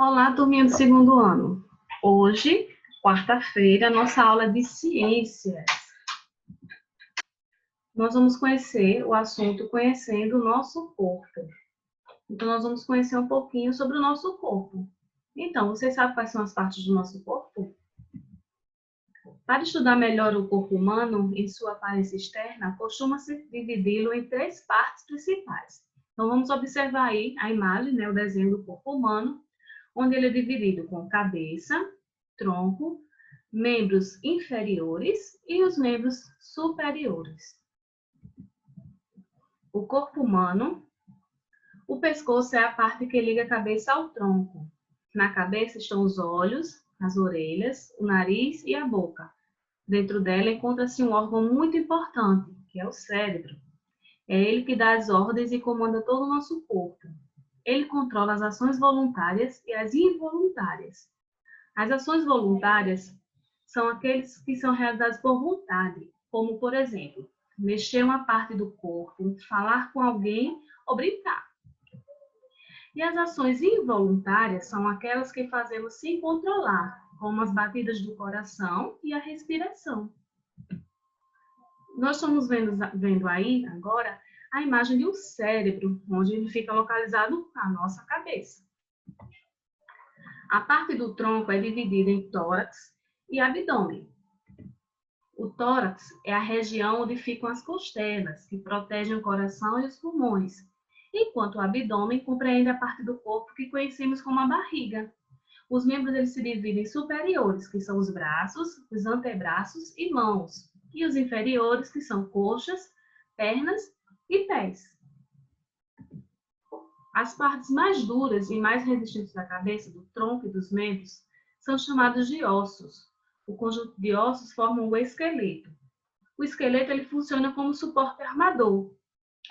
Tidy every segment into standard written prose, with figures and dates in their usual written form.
Olá, turminha do segundo ano. Hoje, quarta-feira, nossa aula é de ciências. Nós vamos conhecer o assunto Conhecendo o Nosso Corpo. Então, nós vamos conhecer um pouquinho sobre o nosso corpo. Então, vocês sabem quais são as partes do nosso corpo? Para estudar melhor o corpo humano em sua aparência externa, costuma-se dividi-lo em três partes principais. Então, vamos observar aí a imagem, né, o desenho do corpo humano, onde ele é dividido com cabeça, tronco, membros inferiores e os membros superiores. O corpo humano, o pescoço é a parte que liga a cabeça ao tronco. Na cabeça estão os olhos, as orelhas, o nariz e a boca. Dentro dela encontra-se um órgão muito importante, que é o cérebro. É ele que dá as ordens e comanda todo o nosso corpo. Ele controla as ações voluntárias e as involuntárias. As ações voluntárias são aqueles que são realizados por vontade, como, por exemplo, mexer uma parte do corpo, falar com alguém ou brincar. E as ações involuntárias são aquelas que fazemos sem controlar, como as batidas do coração e a respiração. Nós estamos vendo aí, agora, a imagem de um cérebro, onde ele fica localizado na nossa cabeça. A parte do tronco é dividida em tórax e abdômen. O tórax é a região onde ficam as costelas, que protegem o coração e os pulmões, enquanto o abdômen compreende a parte do corpo que conhecemos como a barriga. Os membros eles se dividem em superiores, que são os braços, os antebraços e mãos, e os inferiores, que são coxas, pernas e pés. As partes mais duras e mais resistentes da cabeça, do tronco e dos membros são chamadas de ossos. O conjunto de ossos forma o esqueleto. O esqueleto ele funciona como suporte armador.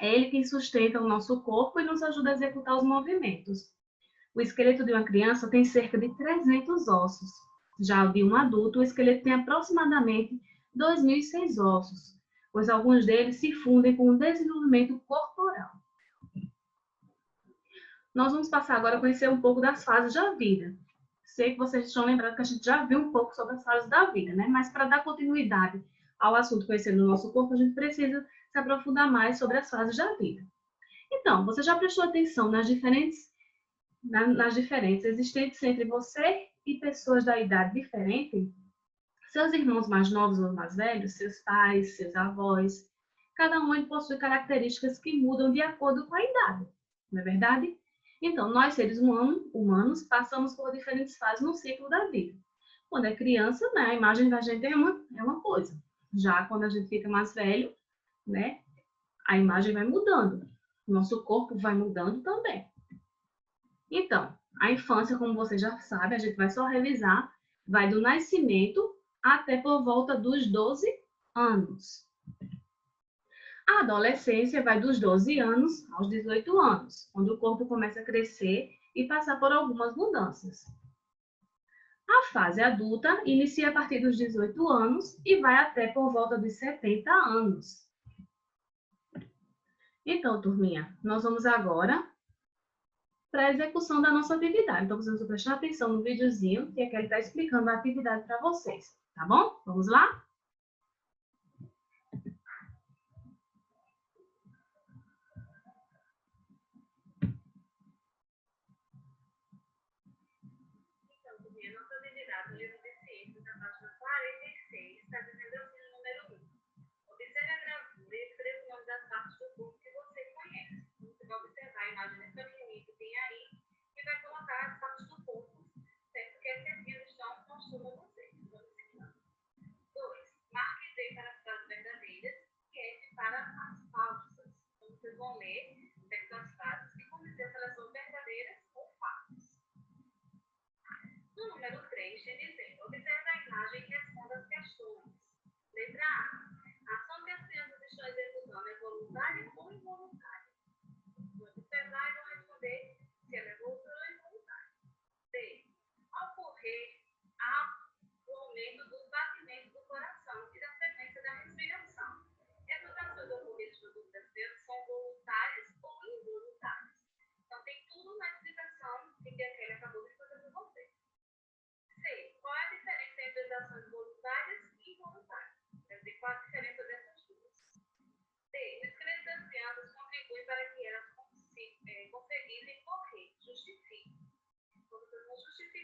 É ele quem sustenta o nosso corpo e nos ajuda a executar os movimentos. O esqueleto de uma criança tem cerca de 300 ossos. Já o de um adulto, o esqueleto tem aproximadamente 2.006 ossos, pois alguns deles se fundem com o desenvolvimento corporal. Nós vamos passar agora a conhecer um pouco das fases da vida. Sei que vocês estão lembrando que a gente já viu um pouco sobre as fases da vida, né? Mas para dar continuidade ao assunto conhecendo o nosso corpo, a gente precisa se aprofundar mais sobre as fases da vida. Então, você já prestou atenção nas diferenças existentes entre você e pessoas da idade diferente? Seus irmãos mais novos ou mais velhos, seus pais, seus avós, cada um possui características que mudam de acordo com a idade, não é verdade? Então, nós seres humanos passamos por diferentes fases no ciclo da vida. Quando é criança, né, a imagem da gente é uma coisa. Já quando a gente fica mais velho, né, a imagem vai mudando. Nosso corpo vai mudando também. Então, a infância, como você já sabe, a gente vai só revisar, vai do nascimento até por volta dos 12 anos. A adolescência vai dos 12 anos aos 18 anos, quando o corpo começa a crescer e passar por algumas mudanças. A fase adulta inicia a partir dos 18 anos e vai até por volta dos 70 anos. Então, turminha, nós vamos agora para a execução da nossa atividade. Então, vocês vão prestar atenção no videozinho, que a Kelly está explicando a atividade para vocês, tá bom? Vamos lá? No livro de ciências, na página 46, está dizendo assim no número 1. Observe a gravura e escreva o nome das partes do corpo que você conhece. Você vai observar a imagem dessa menininha que tem aí e vai colocar as partes do corpo, certo? Que essas guias estão mostrando a vocês. Vamos seguir. 2. Marque D para as frases verdadeiras e F para as falsas. Então, vocês vão ler certas frases e vão dizer se elas são verdadeiras ou falsas. No número 3, te dizendo, observe a imagem e responda as questões.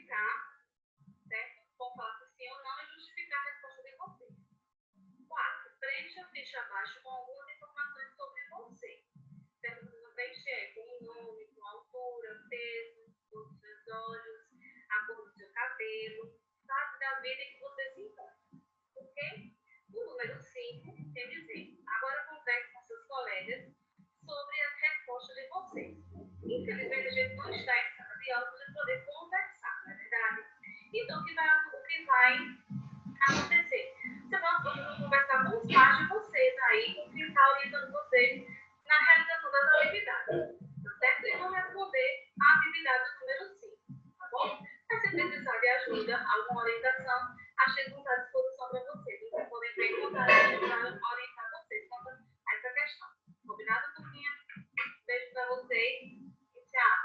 explicar, certo? Vão falar se sim ou não e justificar a resposta de vocês. 4. Preencha a ficha abaixo com algumas informações sobre você. Certo? Vocês vão preencher com o nome, com a altura, peso, cor dos seus olhos, a cor do seu cabelo, fase da vida em que você se encontra. Ok? O número 5 quer dizer, agora converse com seus colegas sobre as respostas de vocês. Infelizmente, a gente não está em sala de aula para poder conversar, não é verdade? Então, o que vai acontecer? Vocês vão conversar com os pais de vocês aí, que está orientando vocês na realização das atividades. Tá certo? Eles vão responder a atividade número 5, tá bom? Mas se precisar de ajuda, alguma orientação, a gente está à disposição para vocês. Vocês podem ter contato para orientar vocês quanto a essa questão. Combinado, turminha? Beijo para vocês e tchau.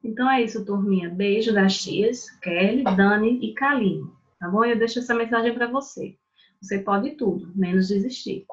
Então é isso, turminha. Beijo das tias, Kelly, Dani e Kaline. Tá bom? Eu deixo essa mensagem para você. Você pode tudo, menos desistir.